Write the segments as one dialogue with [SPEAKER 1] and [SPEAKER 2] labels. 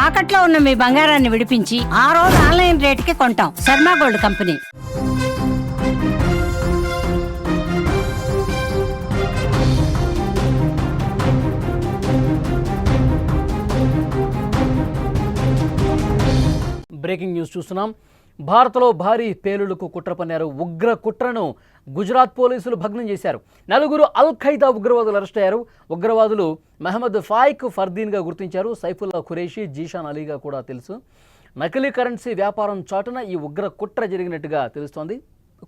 [SPEAKER 1] తాకట్లో ఉన్న మీ బంగారాన్ని విడిపించి ఆ రోజు ఆన్లైన్ రేటుకి కొంటాం. Sharma gold company.
[SPEAKER 2] Breaking news చూస్తున్నాం. భారత్లో భారీ పేలుళ్లకు కుట్ర పన్నారు. ఉగ్ర కుట్రను గుజరాత్ పోలీసులు భగ్నం చేశారు. 4 అల్ ఖైదా ఉగ్రవాదులు అరెస్ట్ అయ్యారు. ఉగ్రవాదులు మహమ్మద్ ఫాయిక్ ఫర్దీన్గా గుర్తించారు. సైఫుల్లా ఖురేషీ, జీషాన్ అలీగా కూడా తెలుసు. నకిలీ కరెన్సీ వ్యాపారం చాటున ఈ ఉగ్ర కుట్ర జరిగినట్టుగా తెలుస్తోంది.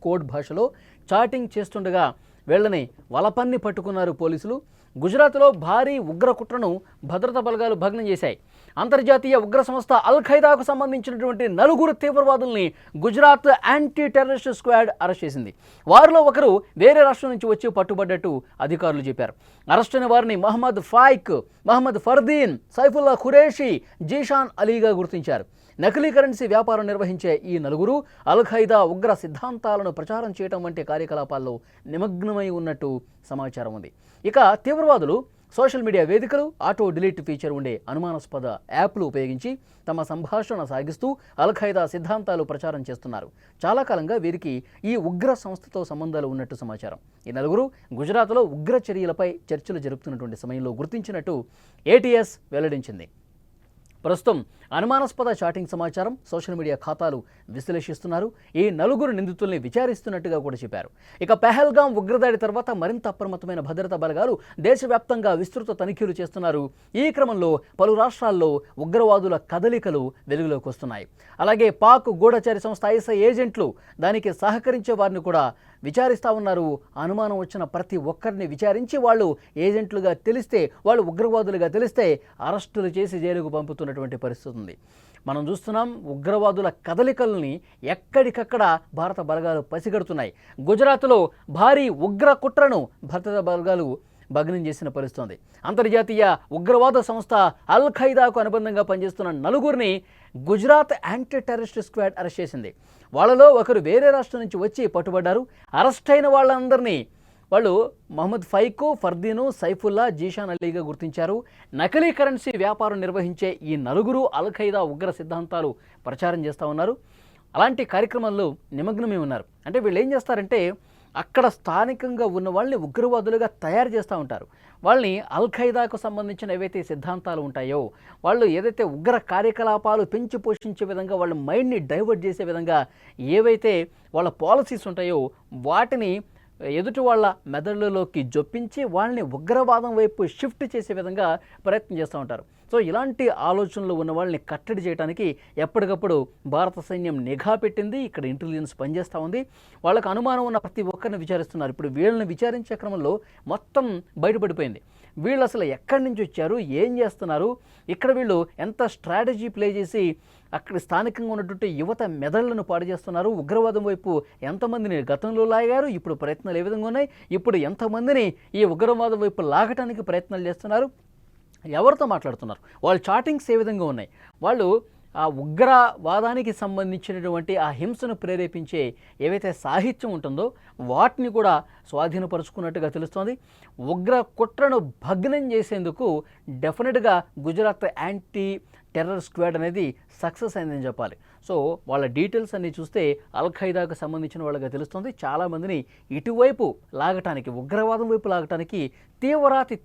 [SPEAKER 2] కోడ్ భాషలో చాటింగ్ చేస్తుండగా వీళ్ళని వలపన్ని పట్టుకున్నారు పోలీసులు. గుజరాత్లో భారీ ఉగ్ర కుట్రను భద్రతా బలగాలు భగ్నం చేశాయి. అంతర్జాతీయ ఉగ్ర సంస్థ అల్ ఖైదాకు సంబంధించినటువంటి 4 తీవ్రవాదుల్ని Gujarat anti terrorist squad arrest చేసింది. వారిలో ఒకరు వేరే రాష్ట్రం నుంచి వచ్చి పట్టుబడ్డట్టు అధికారులు చెప్పారు. అరెస్ట్ అయిన వారిని మహమ్మద్ ఫాయిక్, మహమ్మద్ ఫర్దీన్, సైఫుల్లా ఖురేషీ, జీషాన్ అలీగా గుర్తించారు. నకిలీ కరెన్సీ వ్యాపారం నిర్వహించే ఈ 4 అల్ ఖైదా ఉగ్ర సిద్ధాంతాలను ప్రచారం చేయడం వంటి కార్యకలాపాల్లో నిమగ్నమై ఉన్నట్టు సమాచారం ఉంది. ఇక తీవ్రవాదులు సోషల్ మీడియా వేదికలు, ఆటో డిలీట్ ఫీచర్ ఉండే అనుమానాస్పద యాప్లు ఉపయోగించి తమ సంభాషణ సాగిస్తూ అల్ ఖైదా సిద్ధాంతాలు ప్రచారం చేస్తున్నారు. చాలా కాలంగా వీరికి ఈ ఉగ్ర సంస్థతో సంబంధాలు ఉన్నట్టు సమాచారం. ఈ 4 గుజరాత్లో ఉగ్ర చర్యలపై చర్చలు జరుపుతున్నటువంటి సమయంలో గుర్తించినట్టు ఏటీఎస్ వెల్లడించింది. ప్రస్తుతం అనుమానాస్పద చాటింగ్ సమాచారం, సోషల్ మీడియా ఖాతాలు విశ్లేషిస్తున్నారు. ఈ 4 నిందితుల్ని విచారిస్తున్నట్టుగా కూడా చెప్పారు. ఇక పెహల్గాం ఉగ్రదాడి తర్వాత మరింత అప్రమత్తమైన భద్రతా బలగాలు దేశవ్యాప్తంగా విస్తృత తనిఖీలు చేస్తున్నారు. ఈ క్రమంలో పలు రాష్ట్రాల్లో ఉగ్రవాదుల కదలికలు వెలుగులోకి వస్తున్నాయి. అలాగే పాక్ గూఢచారి సంస్థ ఐఎస్ఐ ఏజెంట్లు, దానికి సహకరించే వారిని కూడా విచారిస్తూ ఉన్నారు. అనుమానం వచ్చిన ప్రతి ఒక్కరిని విచారించి వాళ్ళు ఏజెంట్లుగా తెలిస్తే, వాళ్ళు ఉగ్రవాదులుగా తెలిస్తే అరెస్టులు చేసి జైలుకు పంపుతున్నటువంటి పరిస్థితి ఉంది. మనం చూస్తున్నాం ఉగ్రవాదుల కదలికల్ని ఎక్కడికక్కడ భారత బలగాలు పసిగడుతున్నాయి. గుజరాత్లో భారీ ఉగ్ర కుట్రను భద్రతా బలగాలు భగ్నం చేసిన పరిస్థితి. అంతర్జాతీయ ఉగ్రవాద సంస్థ అల్ ఖైదాకు అనుబంధంగా పనిచేస్తున్న 4 Gujarat anti terrorist squad arrest చేసింది. వాళ్ళలో ఒకరు వేరే రాష్ట్రం నుంచి వచ్చి పట్టుబడ్డారు. అరెస్ట్ అయిన వాళ్ళందరినీ వాళ్ళు మహమ్మద్ ఫైకు, ఫర్దీను, సైఫుల్లా, జీషాన్ అలీగా గుర్తించారు. నకిలీ కరెన్సీ వ్యాపారం నిర్వహించే ఈ 4 అల్ ఖైదా ఉగ్ర సిద్ధాంతాలు ప్రచారం చేస్తూ ఉన్నారు. అలాంటి కార్యక్రమాల్లో నిమగ్నమై ఉన్నారు. అంటే వీళ్ళు ఏం చేస్తారంటే అక్కడ స్థానికంగా ఉన్న వాళ్ళని ఉగ్రవాదులుగా తయారు చేస్తూ ఉంటారు. వాళ్ళని అల్ ఖైదాకు సంబంధించిన ఏవైతే సిద్ధాంతాలు ఉంటాయో, వాళ్ళు ఏదైతే ఉగ్ర కార్యకలాపాలు పెంచి పోషించే విధంగా వాళ్ళ మైండ్ని డైవర్ట్ చేసే విధంగా ఏవైతే వాళ్ళ పాలసీస్ ఉంటాయో వాటిని ఎదుటి వాళ్ళ మెదడులోకి జొప్పించి వాళ్ళని ఉగ్రవాదం వైపు షిఫ్ట్ చేసే విధంగా ప్రయత్నం చేస్తూ ఉంటారు. సో ఇలాంటి ఆలోచనలు ఉన్న వాళ్ళని కట్టడి చేయడానికి ఎప్పటికప్పుడు భారత సైన్యం నిఘా పెట్టింది. ఇక్కడ ఇంటెలిజెన్స్ పనిచేస్తూ ఉంది. వాళ్ళకు అనుమానం ఉన్న ప్రతి ఒక్కరిని విచారిస్తున్నారు. ఇప్పుడు వీళ్ళని విచారించే క్రమంలో మొత్తం బయటపడిపోయింది. వీళ్ళు అసలు ఎక్కడి నుంచి వచ్చారు, ఏం చేస్తున్నారు, ఇక్కడ వీళ్ళు ఎంత స్ట్రాటజీ ప్లే చేసి అక్కడ స్థానికంగా ఉన్నటువంటి యువత మెదళ్లను పాడు చేస్తున్నారు, ఉగ్రవాదం వైపు ఎంతమందిని గతంలో లాగారు, ఇప్పుడు ప్రయత్నాలు ఏ విధంగా ఉన్నాయి, ఇప్పుడు ఎంతమందిని ఈ ఉగ్రవాదం వైపు లాగటానికి ప్రయత్నాలు చేస్తున్నారు, ఎవరితో మాట్లాడుతున్నారు, వాళ్ళ చాటింగ్స్ ఏ విధంగా ఉన్నాయి, వాళ్ళు ఆ ఉగ్రవాదానికి సంబంధించినటువంటి ఆ హింసను ప్రేరేపించే ఏవైతే సాహిత్యం ఉంటుందో వాటిని కూడా స్వాధీనపరుచుకున్నట్టుగా తెలుస్తోంది. ఉగ్ర కుట్రను భగ్నం చేసేందుకు డెఫినెట్గా గుజరాత్ యాంటీ టెర్రర్ స్క్వాడ్ అనేది సక్సెస్ అయిందని చెప్పాలి. సో వాళ్ళ డీటెయిల్స్ అన్నీ చూస్తే అల్ ఖైదాకు సంబంధించిన వాళ్ళగా తెలుస్తుంది. చాలామందిని ఇటువైపు లాగటానికి, ఉగ్రవాదం వైపు లాగటానికి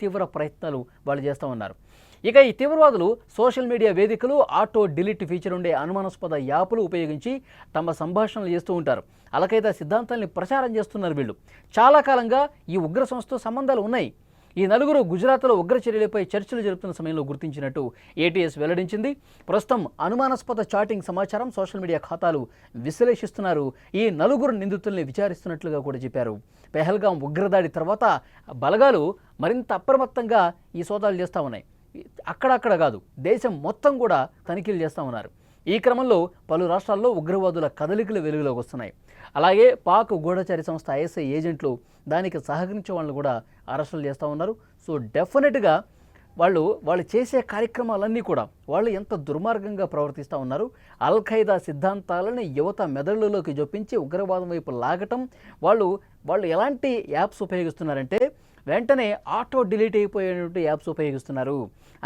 [SPEAKER 2] తీవ్ర ప్రయత్నాలు వాళ్ళు చేస్తూ ఉన్నారు. ఇక ఈ తీవ్రవాదులు సోషల్ మీడియా వేదికలు, ఆటో డిలీట్ ఫీచర్ ఉండే అనుమానాస్పద యాప్లు ఉపయోగించి తమ సంభాషణలు చేస్తూ ఉంటారు. అల్ ఖైదా సిద్ధాంతాన్ని ప్రచారం చేస్తున్నారు వీళ్ళు. చాలా కాలంగా ఈ ఉగ్ర సంస్థతో సంబంధాలు ఉన్నాయి. ఈ 4 గుజరాత్లో ఉగ్ర చర్యలపై చర్చలు జరుపుతున్న సమయంలో గుర్తించినట్టు ఏటీఎస్ వెల్లడించింది. ప్రస్తుతం అనుమానాస్పద చాటింగ్ సమాచారం, సోషల్ మీడియా ఖాతాలు విశ్లేషిస్తున్నారు. ఈ 4 నిందితుల్ని విచారిస్తున్నట్లుగా కూడా చెప్పారు. పెహల్గాం ఉగ్రదాడి తర్వాత బలగాలు మరింత అప్రమత్తంగా ఈ సోదాలు చేస్తూ ఉన్నాయి. అక్కడక్కడ కాదు, దేశం మొత్తం కూడా తనిఖీలు చేస్తూ ఉన్నారు. ఈ క్రమంలో పలు రాష్ట్రాల్లో ఉగ్రవాదుల కదలికలు వెలుగులోకి వస్తున్నాయి. అలాగే పాక్ గూఢచారి సంస్థ ఐఎస్ఐ ఏజెంట్లు, దానికి సహకరించే వాళ్ళని కూడా అరెస్టులు చేస్తూ ఉన్నారు. సో డెఫినెట్గా వాళ్ళు చేసే కార్యక్రమాలన్నీ కూడా వాళ్ళు ఎంత దుర్మార్గంగా ప్రవర్తిస్తూ ఉన్నారు. అల్ ఖైదా సిద్ధాంతాలని యువత మెదడులోకి జొప్పించి ఉగ్రవాదం వైపు లాగటం, వాళ్ళు ఎలాంటి యాప్స్ ఉపయోగిస్తున్నారంటే వెంటనే ఆటో డిలీట్ అయిపోయేటువంటి యాప్స్ ఉపయోగిస్తున్నారు.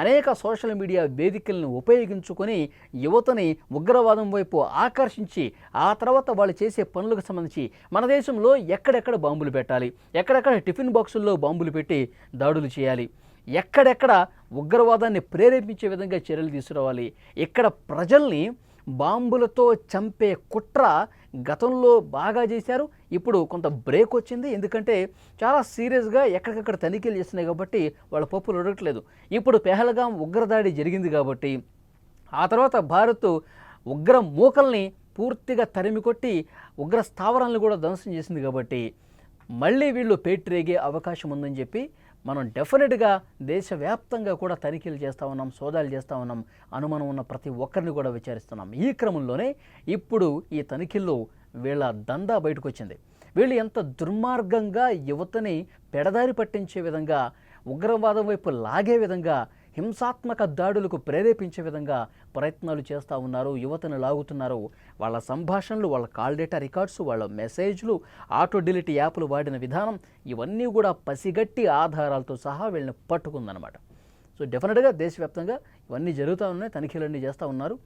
[SPEAKER 2] అనేక సోషల్ మీడియా వేదికలను ఉపయోగించుకొని యువతని ఉగ్రవాదం వైపు ఆకర్షించి ఆ తర్వాత వాళ్ళు చేసే పనులకు సంబంధించి మన దేశంలో ఎక్కడెక్కడ బాంబులు పెట్టాలి, ఎక్కడెక్కడ టిఫిన్ బాక్సుల్లో బాంబులు పెట్టి దాడులు చేయాలి, ఎక్కడెక్కడ ఉగ్రవాదాన్ని ప్రేరేపించే విధంగా చర్యలు తీసుకురావాలి, ఇక్కడ ప్రజల్ని బాంబులతో చంపే కుట్ర గతంలో బాగా చేశారు. ఇప్పుడు కొంత బ్రేక్ వచ్చింది, ఎందుకంటే చాలా సీరియస్గా ఎక్కడికక్కడ తనిఖీలు చేస్తున్నాయి కాబట్టి వాళ్ళ పప్పులు ఉడకట్లేదు. ఇప్పుడు పెహల్గాం ఉగ్రదాడి జరిగింది కాబట్టి ఆ తర్వాత భారత్ ఉగ్ర మూకల్ని పూర్తిగా తరిమి కొట్టి ఉగ్ర స్థావరాలను కూడా ధ్వంసం చేసింది కాబట్టి మళ్ళీ వీళ్ళు పేట్రేగే అవకాశం ఉందని చెప్పి మనం డెఫినెట్గా దేశవ్యాప్తంగా కూడా తనిఖీలు చేస్తూ ఉన్నాం, సోదాలు చేస్తూ ఉన్నాం, అనుమానం ఉన్న ప్రతి ఒక్కరిని కూడా విచారిస్తున్నాం. ఈ క్రమంలోనే ఇప్పుడు ఈ తనిఖీల్లో వీళ్ళ దందా బయటకు వచ్చింది. వీళ్ళు ఎంత దుర్మార్గంగా యువతని పెడదారి పట్టించే విధంగా, ఉగ్రవాదం వైపు లాగే విధంగా, హింసాత్మక దాడులకు ప్రేరేపించే విధంగా ప్రయత్నాలు చేస్తూ ఉన్నారు, యువతను లాగుతున్నారు. వాళ్ళ సంభాషణలు, వాళ్ళ కాల్ డేటా రికార్డ్స్, వాళ్ళ మెసేజ్లు, ఆటో డిలీట్ యాప్లు వాడిన విధానం ఇవన్నీ కూడా పసిగట్టి ఆధారాలతో సహా వీళ్ళని పట్టుకుందనమాట. సో డెఫినెట్గా దేశవ్యాప్తంగా ఇవన్నీ జరుగుతూ ఉన్నాయి, తనిఖీలన్నీ చేస్తూ ఉన్నారు.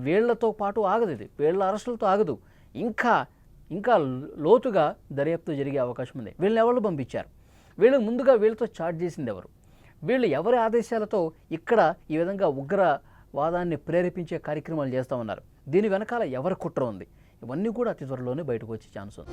[SPEAKER 2] వీళ్లతో పాటు ఆగదు, ఇది వీళ్ళ అరెస్టులతో ఆగదు, ఇంకా లోతుగా దర్యాప్తు జరిగే అవకాశం ఉంది. వీళ్ళని ఎవరు పంపించారు, వీళ్ళకి ముందుగా వీళ్ళతో చాట్ చేసింది ఎవరు, వీళ్ళు ఎవరి ఆదేశాలతో ఇక్కడ ఈ విధంగా ఉగ్రవాదాన్ని ప్రేరేపించే కార్యక్రమాలు చేస్తూ ఉన్నారు, దీని వెనకాల ఎవరి కుట్ర ఉంది, ఇవన్నీ కూడా అతి త్వరలోనే బయటకు వచ్చే ఛాన్స్ ఉంది.